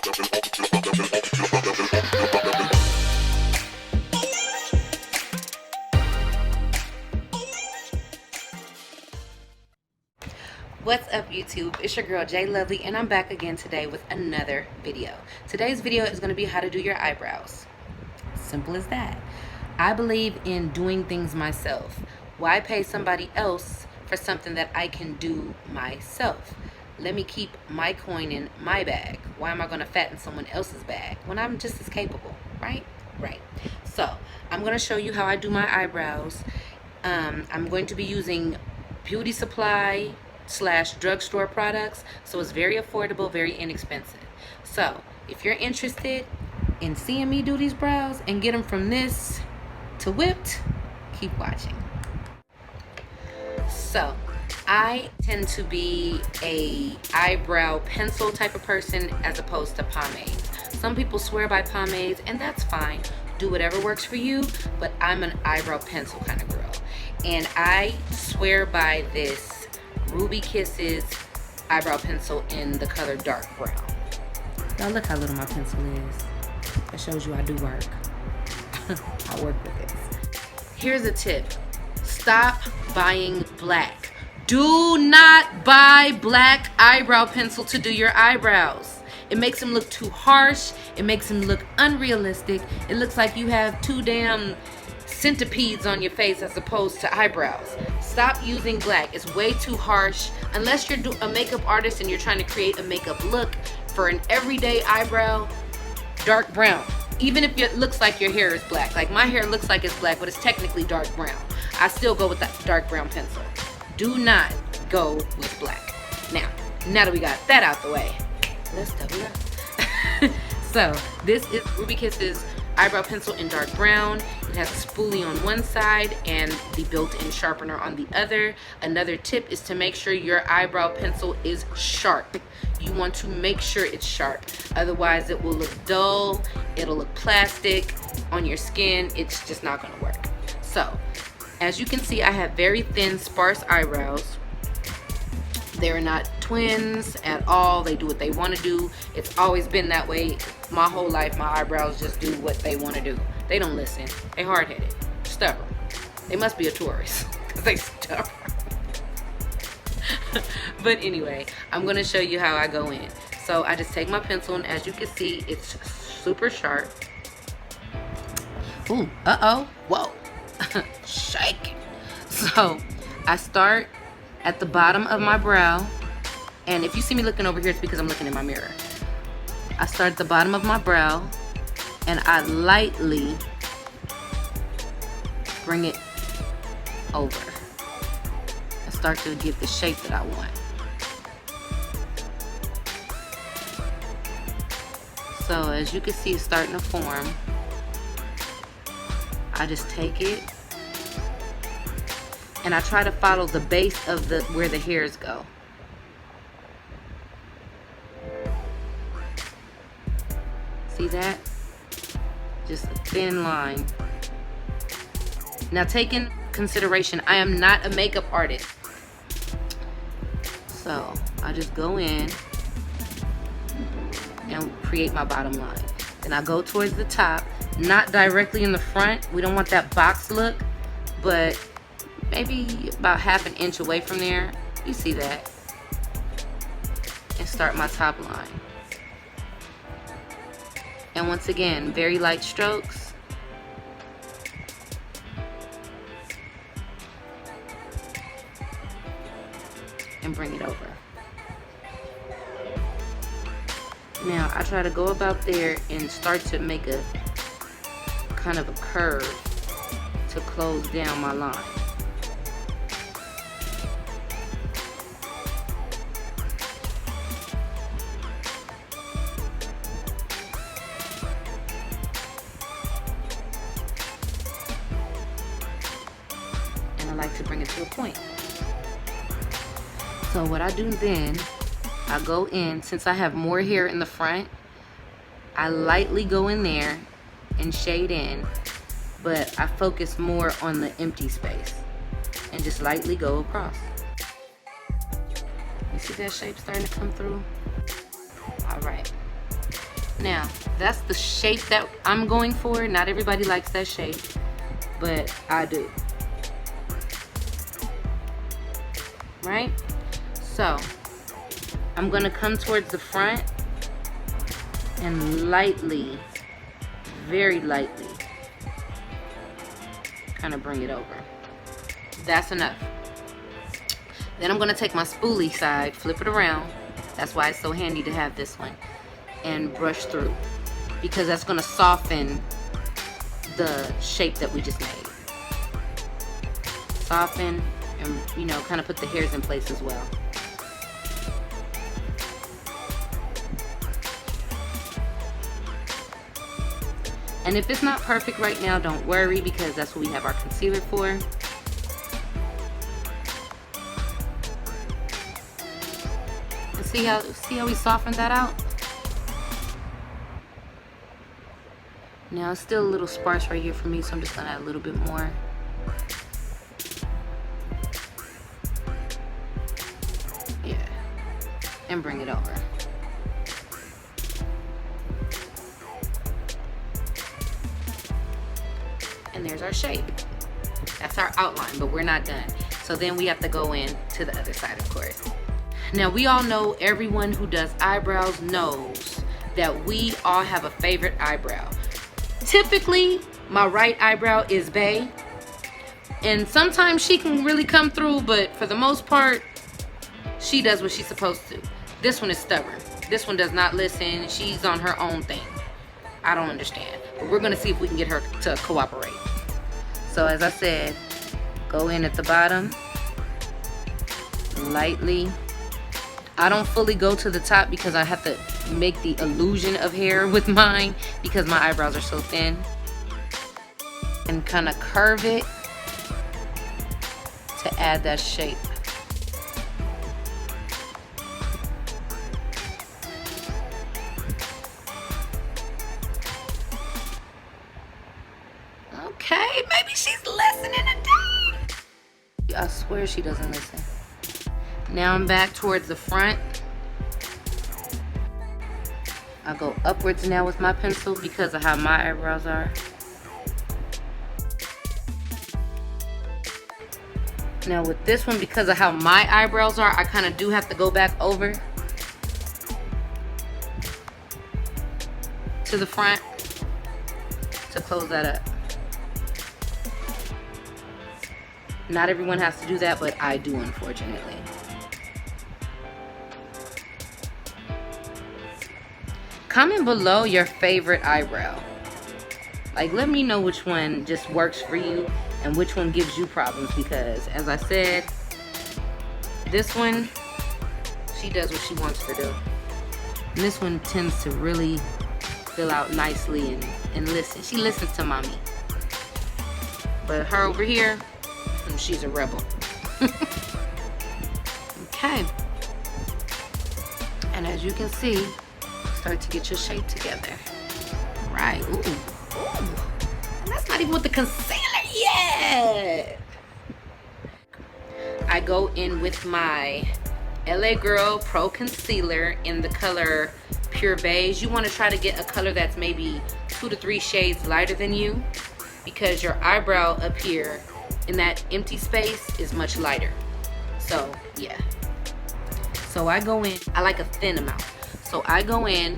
What's up, YouTube? It's your girl J Lovely, and I'm back again today with another video. Today's video is going to be how to do your eyebrows. Simple as that. I believe in doing things myself. Why pay somebody else for something that I can do myself? Let me keep my coin in my bag. Why am I going to fatten someone else's bag when I'm just as capable, right? Right. So I'm going to show you how I do my eyebrows. I'm going to be using beauty supply / drugstore products, so it's very affordable, very inexpensive. So if you're interested in seeing me do these brows and get them from this to whipped, keep watching. So I tend to be a eyebrow pencil type of person as opposed to pomades. Some people swear by pomades, and that's fine. Do whatever works for you, but I'm an eyebrow pencil kind of girl. And I swear by this Ruby Kisses eyebrow pencil in the color dark brown. Now look how little my pencil is. That shows you I do work. I work with this. Here's a tip. Stop buying black. Do not buy black eyebrow pencil to do your eyebrows. It makes them look too harsh. It makes them look unrealistic. It looks like you have two damn centipedes on your face as opposed to eyebrows. Stop using black. It's way too harsh. Unless you're a makeup artist and you're trying to create a makeup look for an everyday eyebrow, dark brown. Even if it looks like your hair is black. Like my hair looks like it's black, but it's technically dark brown. I still go with that dark brown pencil. Do not go with black. Now that we got that out the way, let's double up. So this is Ruby Kisses eyebrow pencil in dark brown. It has a spoolie on one side and the built-in sharpener on the other. Another tip is to make sure your eyebrow pencil is sharp. You want to make sure it's sharp. Otherwise it will look dull, it'll look plastic on your skin. It's just not gonna work. So as you can see, I have very thin, sparse eyebrows. They're not twins at all. They do what they want to do. It's always been that way my whole life. My eyebrows just do what they want to do. They don't listen. They hard-headed, stubborn. They must be a tourist because they stubborn. But anyway, I'm going to show you how I go in. So I just take my pencil, and as you can see, it's super sharp. Ooh, uh-oh, whoa, shaking. So I start at the bottom of my brow, and if you see me looking over here, it's because I'm looking in my mirror. I start at the bottom of my brow, and I lightly bring it over. I start to get the shape that I want. So as you can see, it's starting to form. I just take it and I try to follow the base of where the hairs go. See that? Just a thin line. Now take in consideration, I am not a makeup artist. So I just go in and create my bottom line. Then I go towards the top, not directly in the front. We don't want that box look, but maybe about ½ an inch away from there. You see that? And start my top line. And once again, very light strokes. And bring it over. Now I try to go about there and start to make a kind of a curve to close down my line. And I like to bring it to a point. So what I do then, I go in, since I have more hair in the front, I lightly go in there and shade in, but I focus more on the empty space and just lightly go across. You see that shape starting to come through? All right. Now, that's the shape that I'm going for. Not everybody likes that shape, but I do. Right? So, I'm gonna come towards the front and lightly, very lightly, kind of bring it over. That's enough. Then I'm gonna take my spoolie side, flip it around. That's why it's so handy to have this one. And brush through, because that's gonna soften the shape that we just made. Soften and, you know, kind of put the hairs in place as well. And if it's not perfect right now, don't worry, because that's what we have our concealer for. And see how we softened that out? Now it's still a little sparse right here for me, so I'm just gonna add a little bit more. Yeah, and bring it over. And there's our shape. That's our outline, but we're not done. So then we have to go in to the other side, of course. Now we all know, everyone who does eyebrows knows that we all have a favorite eyebrow. Typically, my right eyebrow is bae, and sometimes she can really come through, but for the most part, she does what she's supposed to. This one is stubborn. This one does not listen. She's on her own thing. I don't understand, but we're gonna see if we can get her to cooperate. So as I said, go in at the bottom, lightly. I don't fully go to the top because I have to make the illusion of hair with mine because my eyebrows are so thin. And kind of curve it to add that shape. Okay, maybe she's listening today. I swear she doesn't listen. Now I'm back towards the front. I go upwards now with my pencil because of how my eyebrows are. Now with this one, because of how my eyebrows are, I kind of do have to go back over to the front to close that up. Not everyone has to do that, but I do, unfortunately. Comment below your favorite eyebrow. Like, let me know which one just works for you and which one gives you problems, because as I said, this one, she does what she wants to do. And this one tends to really fill out nicely and listen. She listens to mommy. But her over here, she's a rebel. Okay. And as you can see, start to get your shape together. Right. Ooh. Ooh. And that's not even with the concealer yet. I go in with my LA Girl Pro Concealer in the color Pure Beige. You want to try to get a color that's maybe 2 to 3 shades lighter than you, because your eyebrow up here in that empty space is much lighter. So yeah. So I go in, I like a thin amount. So I go in,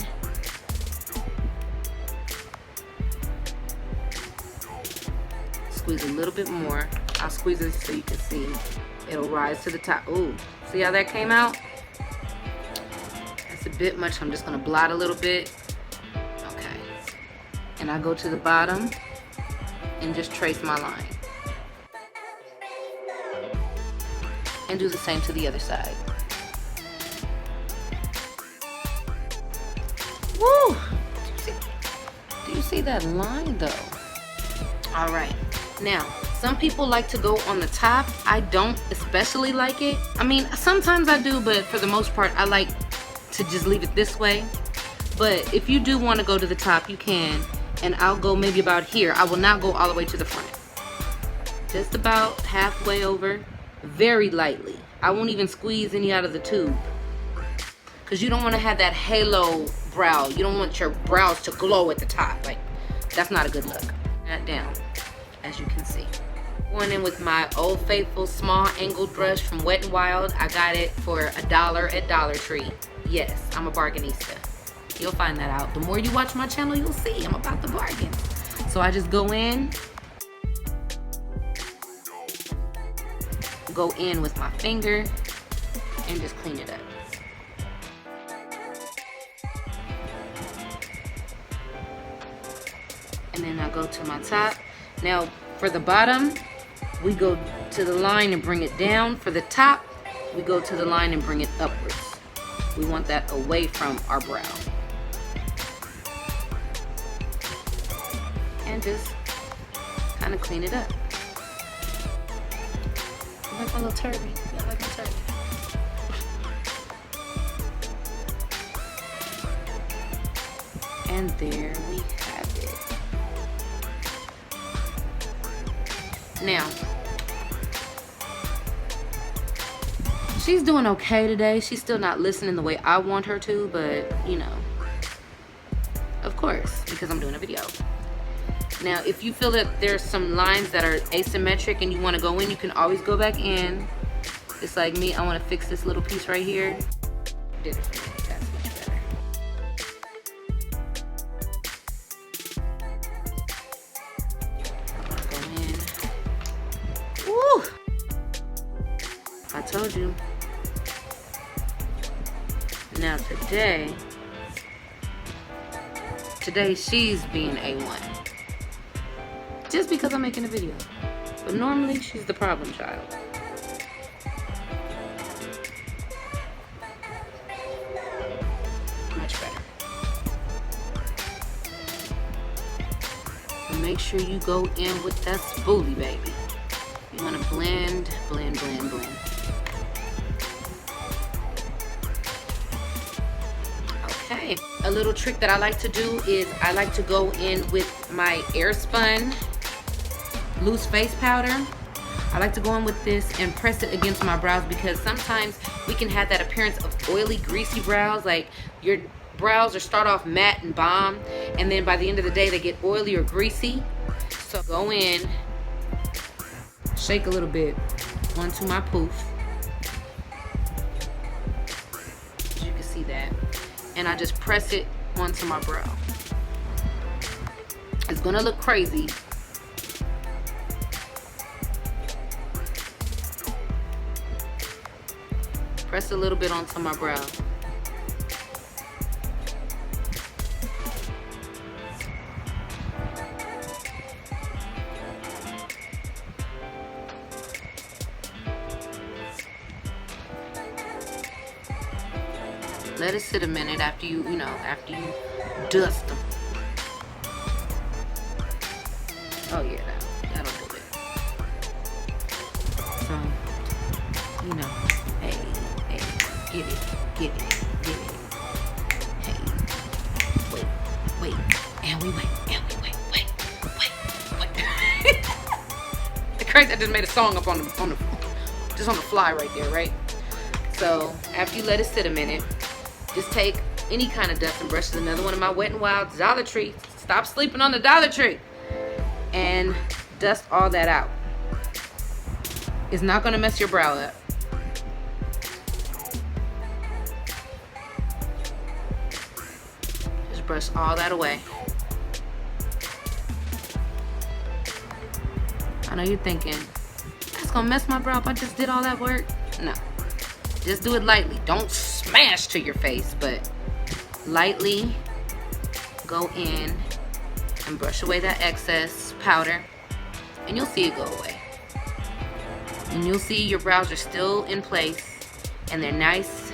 squeeze a little bit more. I'll squeeze it so you can see. It'll rise to the top. Ooh, see how that came out? That's a bit much. I'm just gonna blot a little bit. Okay. And I go to the bottom and just trace my line. And do the same to the other side. Woo! Do you see that line though? All right. Now, some people like to go on the top. I don't especially like it. I mean, sometimes I do, but for the most part, I like to just leave it this way. But if you do want to go to the top, you can. And I'll go maybe about here. I will not go all the way to the front. Just about halfway over, very lightly. I won't even squeeze any out of the tube, because you don't want to have that halo brow. You don't want your brows to glow at the top. Like, that's not a good look. That down, as you can see. Going in with my Old Faithful small angled brush from Wet n Wild. I got it for $1 at Dollar Tree. Yes, I'm a bargainista. You'll find that out. The more you watch my channel, you'll see I'm about the bargain. So I just go in with my finger and just clean it up. And then I go to my top. Now for the bottom, we go to the line and bring it down. For the top, we go to the line and bring it upwards. We want that away from our brow. And just kind of clean it up. I like my little turban. I like my turban. And there we have it. Now, she's doing okay today. She's still not listening the way I want her to, but you know, of course, because I'm doing a video. Now, if you feel that there's some lines that are asymmetric and you want to go in, you can always go back in. Just like me, I want to fix this little piece right here. Did it for me. That's much better. I'm gonna go in. Woo! I told you. Now today she's being A1. Just because I'm making a video. But normally she's the problem child. Much better. And make sure you go in with that spoolie, baby. You want to blend, blend, blend, blend. Okay. A little trick that I like to do is I like to go in with my AirSpun loose face powder. I like to go in with this and press it against my brows because sometimes we can have that appearance of oily, greasy brows. Like your brows start off matte and bomb, and then by the end of the day they get oily or greasy. So go in, shake a little bit onto my poof. As you can see that. And I just press it onto my brow. It's gonna look crazy. Press a little bit onto my brow. Let it sit a minute after you dust them. Oh yeah, that'll do it. So, hey, get it. Hey, wait, and we wait. The crazy, I just made a song up on the fly right there, right? So after you let it sit a minute, just take any kind of dusting brush. This is another one of my Wet n Wild Dollar Tree. Stop sleeping on the Dollar Tree. And dust all that out. It's not gonna mess your brow up. Just brush all that away. I know you're thinking, that's gonna mess my brow up. I just did all that work. No. Just do it lightly. Don't smash to your face, but lightly go in and brush away that excess powder, and you'll see it go away. And you'll see your brows are still in place, and they're nice,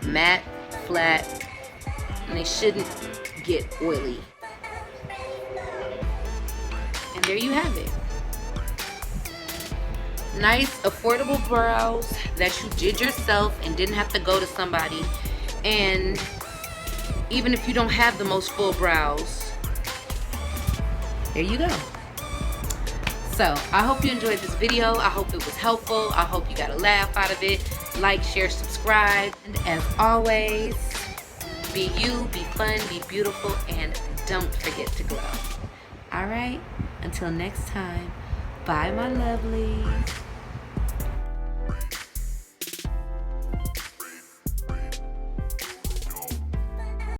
matte, flat, and they shouldn't get oily. And there you have it. Nice, affordable brows that you did yourself and didn't have to go to somebody. And even if you don't have the most full brows, there you go. So I hope you enjoyed this video. I hope it was helpful. I hope you got a laugh out of it. Like, share, subscribe, and as always, Be you, be fun, be beautiful, and don't forget to glow. All right, until next time, bye, my lovelies.